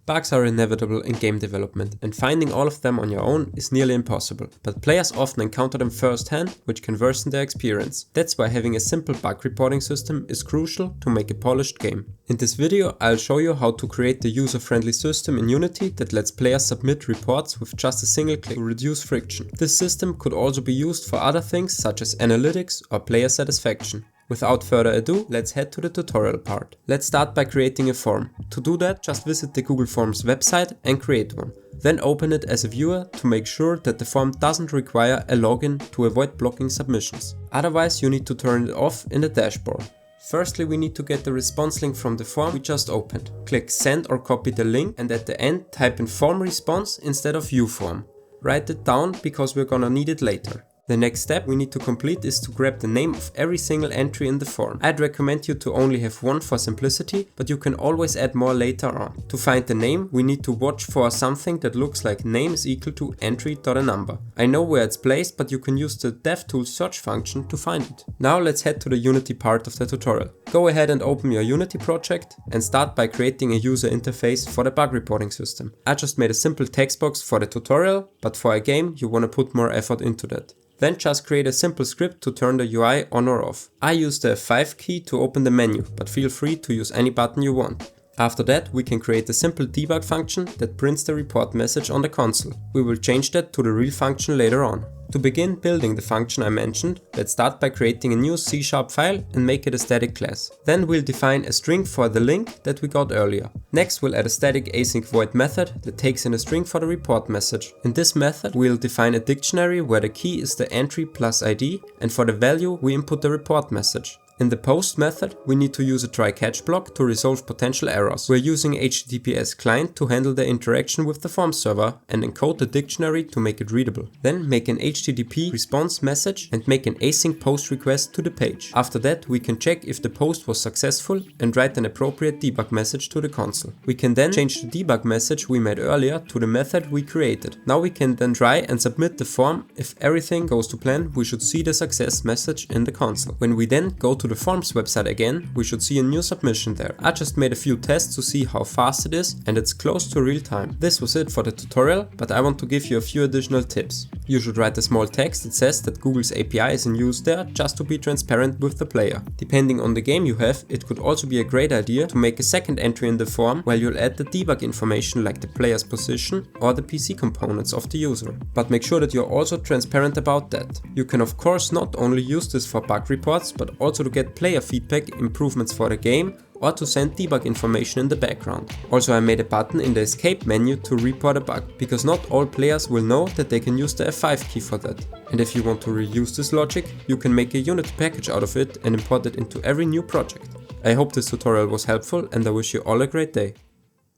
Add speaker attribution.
Speaker 1: Bugs are inevitable in game development, and finding all of them on your own is nearly impossible, but players often encounter them firsthand, which can worsen their experience. That's why having a simple bug reporting system is crucial to make a polished game. In this video, I'll show you how to create the user-friendly system in Unity that lets players submit reports with just a single click to reduce friction. This system could also be used for other things such as analytics or player satisfaction. Without further ado, let's head to the tutorial part. Let's start by creating a form. To do that, just visit the Google Forms website and create one. Then open it as a viewer to make sure that the form doesn't require a login to avoid blocking submissions. Otherwise, you need to turn it off in the dashboard. Firstly, we need to get the response link from the form we just opened. Click send or copy the link and at the end type in form response instead of view form. Write it down because we're gonna need it later. The next step we need to complete is to grab the name of every single entry in the form. I'd recommend you to only have one for simplicity, but you can always add more later on. To find the name, we need to watch for something that looks like name is equal to entry.a_number. I know where it's placed, but you can use the DevTools search function to find it. Now let's head to the Unity part of the tutorial. Go ahead and open your Unity project and start by creating a user interface for the bug reporting system. I just made a simple text box for the tutorial, but for a game you want to put more effort into that. Then just create a simple script to turn the UI on or off. I use the F5 key to open the menu, but feel free to use any button you want. After that, we can create a simple debug function that prints the report message on the console. We will change that to the real function later on. To begin building the function I mentioned, let's start by creating a new C# file and make it a static class. Then we'll define a string for the link that we got earlier. Next we'll add a static async void method that takes in a string for the report message. In this method we'll define a dictionary where the key is the entry plus ID and for the value we input the report message. In the post method, we need to use a try-catch block to resolve potential errors. We're using HTTPS client to handle the interaction with the form server and encode the dictionary to make it readable. Then make an HTTP response message and make an async post request to the page. After that, we can check if the post was successful and write an appropriate debug message to the console. We can then change the debug message we made earlier to the method we created. Now we can then try and submit the form. If everything goes to plan, we should see the success message in the console. When we then go to the forms website again, we should see a new submission there. I just made a few tests to see how fast it is and it's close to real time. This was it for the tutorial, but I want to give you a few additional tips. You should write a small text that says that Google's API is in use there just to be transparent with the player. Depending on the game you have, it could also be a great idea to make a second entry in the form where you'll add the debug information like the player's position or the PC components of the user. But make sure that you're also transparent about that. You can of course not only use this for bug reports, but also to get player feedback, improvements for the game, or to send debug information in the background. Also, I made a button in the escape menu to report a bug, because not all players will know that they can use the F5 key for that. And if you want to reuse this logic, you can make a Unity package out of it and import it into every new project. I hope this tutorial was helpful and I wish you all a great day.